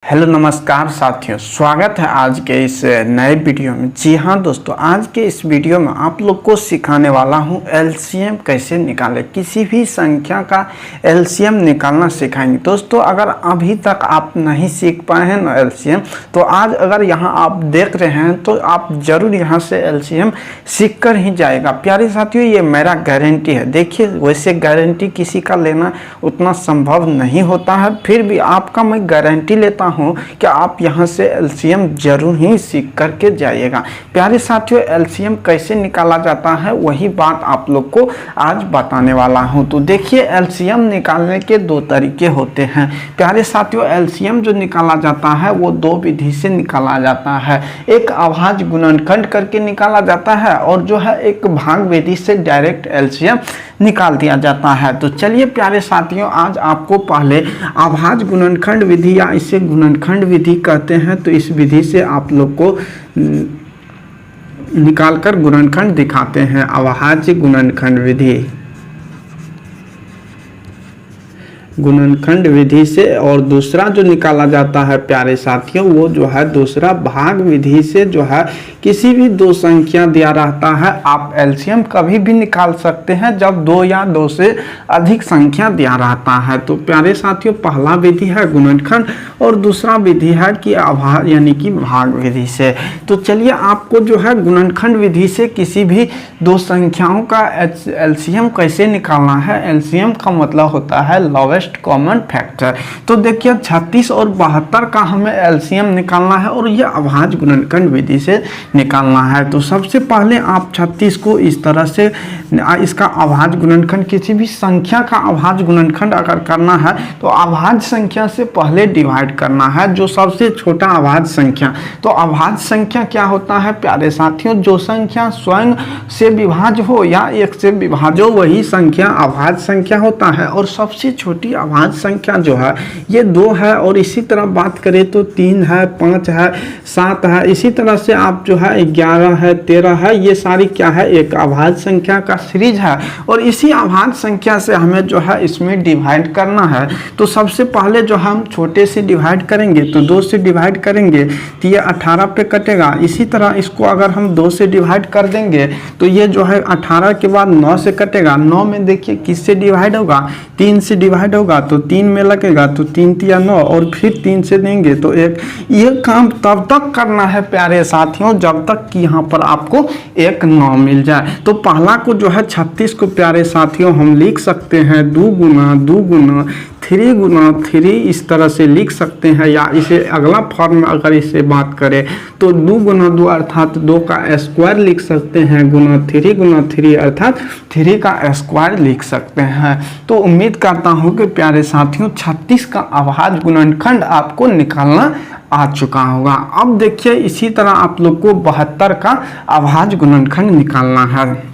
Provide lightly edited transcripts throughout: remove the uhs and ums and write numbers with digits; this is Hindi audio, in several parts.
हेलो नमस्कार साथियों, स्वागत है आज के इस नए वीडियो में। जी हाँ दोस्तों, आज के इस वीडियो में आप लोग को सिखाने वाला हूँ एलसीएम कैसे निकालें। किसी भी संख्या का एलसीएम निकालना सिखाएंगे। दोस्तों अगर अभी तक आप नहीं सीख पाए हैं ना एलसीएम, तो आज अगर यहाँ आप देख रहे हैं तो आप ज़रूर यहाँ से एलसीएम सीख कर ही जाएगा। प्यारे साथियों, ये मेरा गारंटी है। देखिए, वैसे गारंटी किसी का लेना उतना संभव नहीं होता है, फिर भी आपका मैं गारंटी लेता हूं कि आप यहां से एलसीएम जरूर ही सीख करके जाइएगा। प्यारे साथियों, एलसीएम कैसे निकाला जाता है वही बात आप लोग को आज बताने वाला हूं। तो देखिए, एलसीएम निकालने के दो तरीके होते हैं। प्यारे साथियों, एलसीएम जो निकाला जाता है वो दो विधि से निकाला जाता है। एक अभाज्य गुणनखंड करके निकाला जाता है और जो है एक भाग विधि से डायरेक्ट एलसीएम निकाल दिया जाता है। तो चलिए प्यारे साथियों, आज आपको पहले अभाज्य गुणनखंड विधि या इसे गुणनखंड विधि कहते हैं, तो इस विधि से आप लोग को निकालकर गुणनखंड दिखाते हैं। अभाज्य गुणनखंड विधि, गुणनखंड विधि से। और दूसरा जो निकाला जाता है प्यारे साथियों, वो जो है दूसरा भाग विधि से जो है किसी भी दो संख्या दिया रहता है, आप एलसीएम कभी भी निकाल सकते हैं जब दो या दो से अधिक संख्या दिया रहता है। तो प्यारे साथियों, पहला विधि है गुणनखंड और दूसरा विधि है कि अभाज्य यानी कि भाग विधि से। तो चलिए, आपको जो है गुणनखंड विधि से किसी भी दो संख्याओं का एलसीएम कैसे निकालना है। एलसीएम का मतलब होता है लोवेस्ट कॉमन फैक्टर। तो देखिए, 36 और 72 का हमें एलसीएम निकालना है और ये अभाज्य गुणनखंड विधि से निकालना है। तो सबसे पहले आप 36 को इस तरह से, इसका अभाज्य गुणनखंड, किसी भी संख्या का अभाज्य गुणनखंड अगर करना है तो अभाज्य संख्या से पहले डिवाइड करना है, जो सबसे छोटा अभाज्य संख्या। तो अभाज्य संख्या क्या होता है प्यारे साथियों? जो संख्या स्वयं से विभाज्य हो या एक से विभाज्य हो वही संख्या अभाज्य संख्या होता है। और सबसे छोटी अभाज्य संख्या जो है ये 2 है। और इसी तरह बात करें तो 3 है, 5 है, 7 है। इसी तरह से आप जो है 11 है, 13 है, ये सारी क्या है, एक अभाज्य संख्या का सीरीज है। और इसी अभाज्य संख्या से हमें जो है इसमें डिवाइड करना है। तो सबसे पहले जो हम छोटे से डिवाइड करेंगे तो 2 से डिवाइड करेंगे तो ये 18 पे कटेगा। इसी तरह इसको अगर हम 2 से डिवाइड कर देंगे तो ये जो है 18 के बाद 9 से कटेगा। 9 में देखिए किससे डिवाइड होगा, 3 से डिवाइड होगा, तो 3 में लगेगा तो 3 तिया 9 और फिर 3 से देंगे तो 1। ये काम तब तक करना है प्यारे साथियों जब तक कि यहाँ पर आपको एक 9 मिल जाए। तो पहला को जो है 36 को प्यारे साथियों हम लिख सकते हैं 2 गुना 2 गुना 3 गुना 3, इस तरह से लिख सकते हैं। या इसे अगला फॉर्म में अगर इसे बात करें तो 2 गुना 2 अर्थात 2 का स्क्वायर लिख सकते हैं, गुना 3 अर्थात 3 का स्क्वायर लिख सकते हैं। तो उम्मीद करता हूँ कि प्यारे साथियों 36 का अभाज्य गुणनखंड आपको निकालना आ चुका होगा। अब देखिए, इसी तरह आप लोग को 72 का अभाज्य गुणनखंड निकालना है।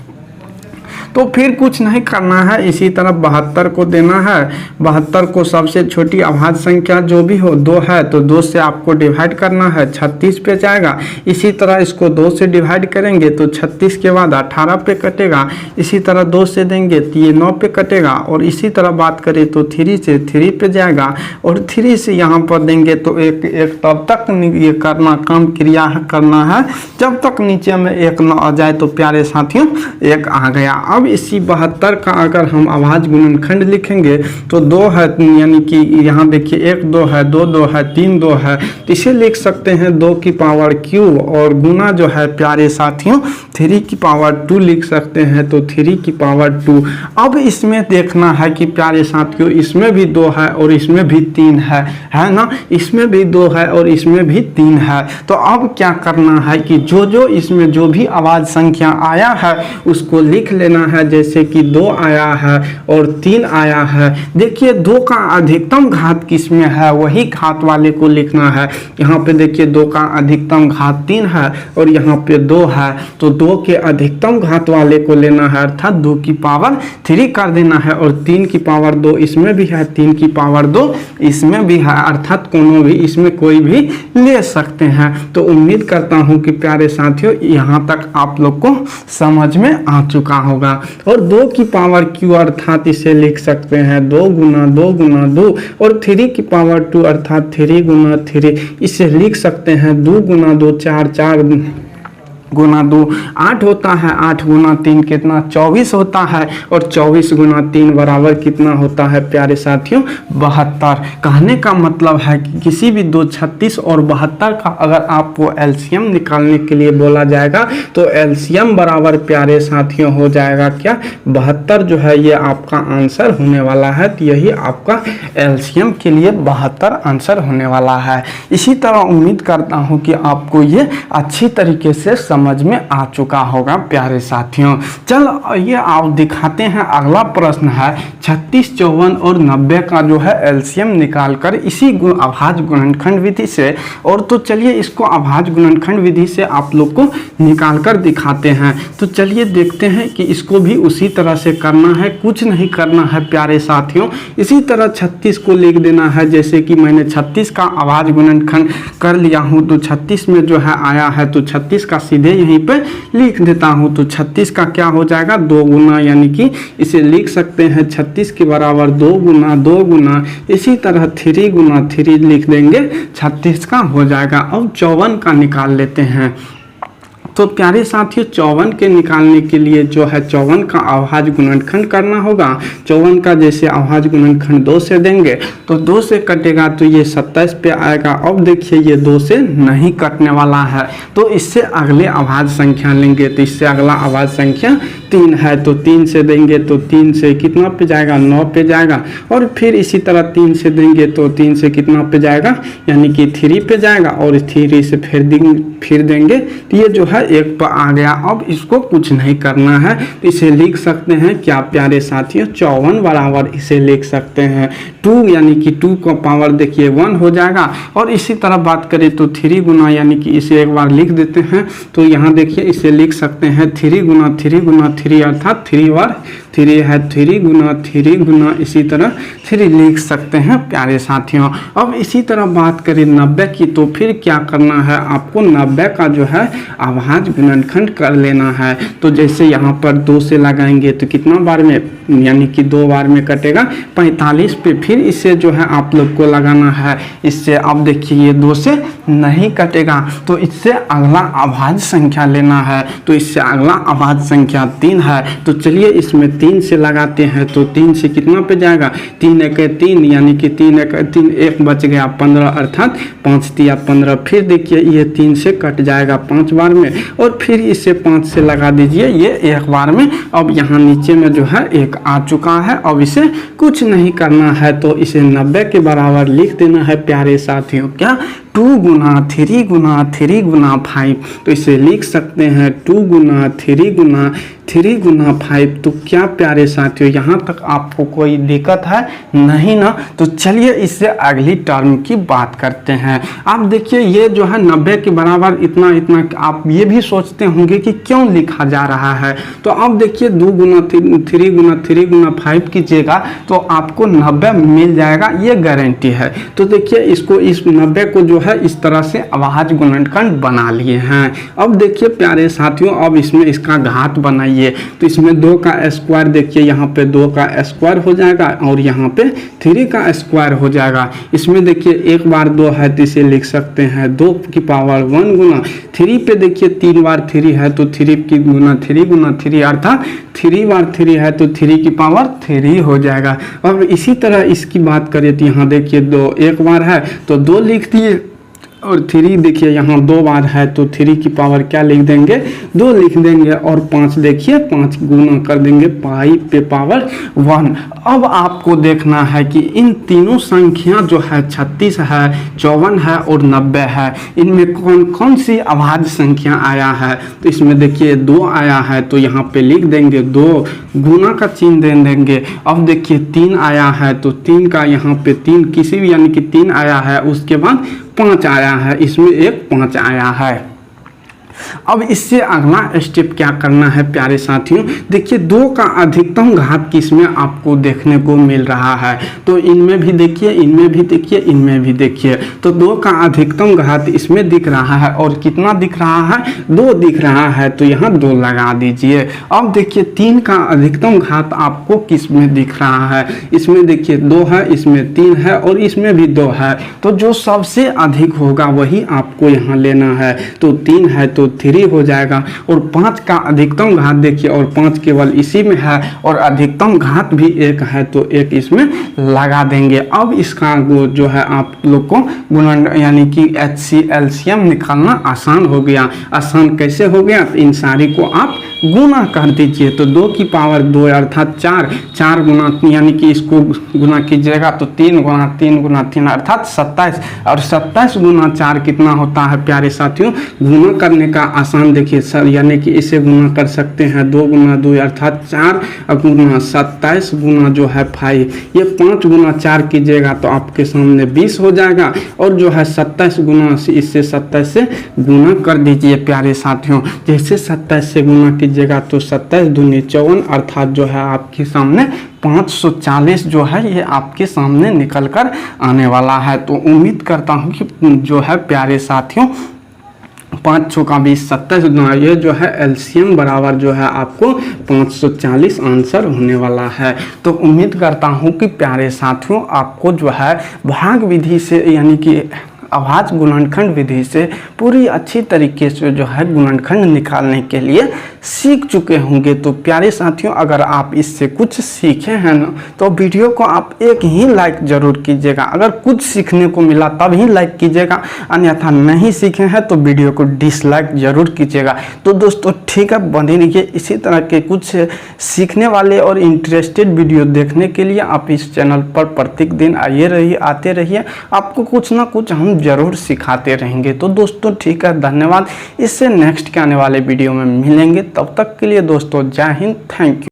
तो फिर कुछ नहीं करना है, इसी तरह 72 को देना है। 72 को सबसे छोटी अभाज्य संख्या जो भी हो 2 है तो 2 से आपको डिवाइड करना है, 36 पे जाएगा। इसी तरह इसको 2 से डिवाइड करेंगे तो 36 के बाद 18 पे कटेगा। इसी तरह 2 से देंगे तो ये 9 पे कटेगा। और इसी तरह बात करें तो 3 से 3 पे जाएगा और 3 से यहाँ पर देंगे तो एक तब तक ये करना काम क्रिया करना है जब तक नीचे में 1 न आ जाए। तो प्यारे साथियों 1 आ गया। अब इसी 72 का अगर हम अभाज्य गुणनखंड लिखेंगे तो 2 है, यानी कि यहाँ देखिए 1 2 है, 2 2 है, 3 2 है, तो इसे लिख सकते हैं 2 की पावर q। और गुना जो है प्यारे साथियों 3 की पावर 2 लिख सकते हैं, तो 3 की पावर 2। अब इसमें देखना है कि प्यारे साथियों इसमें भी 2 है और इसमें भी 3 है ना, इसमें भी 2 है और इसमें भी 3 है। तो अब क्या करना है कि जो इसमें जो भी अभाज्य संख्या आया है उसको लिख लेना है। जैसे कि 2 आया है और 3 आया है। देखिए 2 का अधिकतम घात किसमें है वही घात वाले को लिखना है। यहाँ पे देखिए 2 का अधिकतम घात 3 है और यहाँ पे 2 है, तो 2 के अधिकतम घात वाले को लेना है, अर्थात 2 की पावर 3 कर देना है। और 3 की पावर 2 इसमें भी है, 3 की पावर 2 इसमें भी है, अर्थात कोनो भी इसमें कोई भी ले सकते हैं। तो उम्मीद करता हूँ कि प्यारे साथियों यहाँ तक आप लोग को समझ में आ चुका होगा। और 2 की पावर q अर्थात इसे लिख सकते हैं 2 गुना 2 गुना 2, और 3 की पावर 2 अर्थात 3 गुना 3 इसे लिख सकते हैं 2 गुना 2 4, 4 गुना 2 8 होता है, 8 गुना 3 कितना 24 होता है, और 24 गुना 3 बराबर कितना होता है प्यारे साथियों 72। कहने का मतलब है कि किसी भी दो 36 और 72 का अगर आपको एलसीएम निकालने के लिए बोला जाएगा तो एलसीएम बराबर प्यारे साथियों हो जाएगा क्या 72 जो है ये आपका आंसर होने वाला है। तो यही आपका एलसीएम के लिए 72 आंसर होने वाला है। इसी तरह उम्मीद करता हूँ कि आपको ये अच्छी तरीके से समझ में आ चुका होगा प्यारे साथियों। चलो ये आप दिखाते हैं, अगला प्रश्न है 36, 54 और 90 का जो है एलसीएम निकालकर इसी अभाज्य गुणनखंड विधि से, और तो चलिए इसको अभाज्य गुणनखंड विधि से आप लोग को निकालकर दिखाते हैं। तो चलिए देखते हैं कि इसको भी उसी तरह से करना है, कुछ नहीं करना है प्यारे साथियों। इसी तरह 36 को लिख देना है, जैसे कि मैंने 36 का अभाज्य गुणनखंड कर लिया हूँ तो 36 में जो है आया है तो 36 का सीधे यहीं पे लिख देता हूं। तो 36 का क्या हो जाएगा 2 गुना, यानी कि इसे लिख सकते हैं 36 के बराबर 2 गुना 2 गुना, इसी तरह 3 गुना 3 लिख देंगे 36 का हो जाएगा। अब 54 का निकाल लेते हैं। तो प्यारे साथियों 54 के निकालने के लिए जो है 54 का अभाज्य गुणनखंड करना होगा। 54 का जैसे अभाज्य गुणनखंड 2 से देंगे तो 2 से कटेगा तो ये 27 पे आएगा। अब देखिए ये 2 से नहीं कटने वाला है तो इससे अगले अभाज्य संख्या लेंगे। तो इससे अगला अभाज्य संख्या 3 है तो 3 से देंगे तो 3 से कितना पे जाएगा 9 पे जाएगा, और फिर इसी तरह 3 से देंगे तो 3 से कितना पे जाएगा यानी कि 3 पे जाएगा, और 3 से फिर देंगे तो ये जो है 1 पर आ गया। अब इसको कुछ नहीं करना है तो इसे लिख सकते हैं क्या प्यारे साथियों 54 बराबर इसे लिख सकते हैं 2, यानी कि 2 का पावर देखिए 1 हो जाएगा। और इसी तरह बात करें तो 3 गुना, यानी कि इसे एक बार लिख देते हैं तो यहाँ देखिए इसे लिख सकते हैं 3 गुना 3 गुना 3 अर्थात 3 बार 3 है, 3 गुना इसी तरह 3 लिख सकते हैं प्यारे साथियों। अब इसी तरह बात करें 90 की तो फिर क्या करना है आपको 90 का जो है अभाज्य गुणनखंड कर लेना है। तो जैसे यहाँ पर 2 से लगाएंगे तो कितना बार में यानी कि 2 बार में कटेगा 45 पे, फिर इसे जो है आप लोग को लगाना है इससे। अब देखिए ये 2 से नहीं कटेगा तो इससे अगला अभाज्य संख्या लेना है। तो इससे अगला अभाज्य संख्या 3 है तो चलिए इसमें 3 से लगाते हैं तो 3 से कितना पे जाएगा 3 1 3, यानी कि 3 1 3 1 बच गया 15 अर्थात 5 3 15। फिर देखिए ये 3 से कट जाएगा 5 बार में, और फिर इसे 5 से लगा दीजिए ये 1 बार में। अब यहाँ नीचे में जो है 1 आ चुका है। अब इसे कुछ नहीं करना है तो इसे 90 के बराबर लिख देना है प्यारे साथियों क्या 2 गुना 3 गुना 3 गुना 5। तो इसे लिख सकते हैं 2 गुना 3 गुना 3 गुना 5। तो क्या प्यारे साथियों यहाँ तक आपको कोई दिक्कत है नहीं ना। तो चलिए इससे अगली टर्म की बात करते हैं। आप देखिए ये जो है 90 के बराबर इतना इतना, आप ये भी सोचते होंगे कि क्यों लिखा जा रहा है। तो अब देखिए 2 गुना 3 गुना 5 कीजिएगा तो आपको 90 मिल जाएगा, ये गारंटी है। तो देखिए इसको इस 90 को जो है इस तरह से अभाज्य गुणनखंड बना लिए हैं। अब देखिए प्यारे साथियों अब इसमें इसका घात बनाइए तो इसमें 2 का स्क्वायर देखिए यहाँ पे 2 का स्क्वायर हो जाएगा और यहाँ पे 3 का स्क्वायर हो जाएगा। इसमें देखिए 1 बार 2 है तो इसे लिख सकते हैं 2 की पावर 1 गुना 3 पे देखिए 3 बार 3 है तो 3 की गुना 3 अर्थात 3 बार 3 है तो 3 की पावर 3 हो जाएगा। अब इसी तरह इसकी बात करें तो यहाँ देखिए 2 1 बार है तो 2 लिख दिए, और 3 देखिए यहाँ 2 बार है तो 3 की पावर क्या लिख देंगे 2 लिख देंगे, और 5 देखिए 5 गुना कर देंगे पाई पे पावर 1। अब आपको देखना है कि इन तीनों संख्या जो है 36 है 54 है और 90 है, इनमें कौन कौन सी अभाज्य संख्या आया है। तो इसमें देखिए 2 आया है तो यहाँ पे लिख देंगे 2 गुना का चिन्ह दे देंगे। अब देखिए 3 आया है तो 3 का यहाँ पे 3 किसी भी यानी कि 3 आया है, उसके बाद 5 आया है, इसमें एक 5 आया है। अब इससे अगला स्टेप क्या करना है प्यारे साथियों, देखिए 2 का अधिकतम घात किसमें आपको देखने को मिल रहा है, तो इनमें भी देखिए, इनमें भी देखिए, इनमें भी देखिए, तो 2 का अधिकतम घात इसमें दिख रहा है और कितना दिख रहा है, 2 दिख रहा है, तो यहाँ 2 लगा दीजिए। अब देखिए 3 का अधिकतम घात आपको किसमें दिख रहा है, इसमें देखिए 2 है, इसमें 3 है और इसमें भी 2 है, तो जो सबसे अधिक होगा वही आपको यहाँ लेना है, तो 3 है तो 3 हो जाएगा। और 5 का अधिकतम घात देखिए, और 5 केवल इसी में है और अधिकतम घात भी 1 है, तो 1 इसमें लगा देंगे। अब इसका जो है आप लोग को गुणन यानी कि HCl निकालना आसान हो गया। आसान कैसे हो गया, इन सारी को आप गुना कर दीजिए, तो 2 की पावर 2 अर्थात 4 गुना, यानी कि इसको गुना कीजिएगा तो 3 गुना 3 गुना 3 अर्थात 27, और 27 गुना 4 कितना होता है प्यारे साथियों। गुना करने का आसान देखिए सर, यानी कि इसे गुना कर सकते हैं 2 गुना 2 अर्थात 4 गुना 27 गुना जो है 5, ये 5 गुना 4 कीजिएगा तो आपके सामने 20 हो जाएगा, और जो है 27 गुना इससे 27 से गुना कर दीजिए प्यारे साथियों। जैसे 27 से गुना कीजिएगा तो 27 दूनी 54 अर्थात जो है आपके सामने 540 जो है ये आपके सामने निकल कर आने वाला है। तो उम्मीद करता हूँ कि जो है प्यारे साथियों 5 चौका 20 27, ये जो है एलसीएम बराबर जो है आपको 540 आंसर होने वाला है। तो उम्मीद करता हूँ कि प्यारे साथियों आपको जो है भाग विधि से यानी कि अभाज्य गुणनखंड विधि से पूरी अच्छी तरीके से जो है गुणनखंड निकालने के लिए सीख चुके होंगे। तो प्यारे साथियों अगर आप इससे कुछ सीखे हैं ना, तो वीडियो को आप एक ही लाइक जरूर कीजिएगा। अगर कुछ सीखने को मिला तब ही लाइक कीजिएगा, अन्यथा नहीं सीखे हैं तो वीडियो को डिसलाइक जरूर कीजिएगा। तो दोस्तों ठीक है, बने रहिए इसी तरह के कुछ सीखने वाले और इंटरेस्टेड वीडियो देखने के लिए आप इस चैनल पर प्रत्येक दिन आते रहिए, आपको कुछ ना कुछ हम जरूर सिखाते रहेंगे। तो दोस्तों ठीक है, धन्यवाद। इससे नेक्स्ट के आने वाले वीडियो में मिलेंगे, तब तक के लिए दोस्तों जय हिंद, थैंक यू।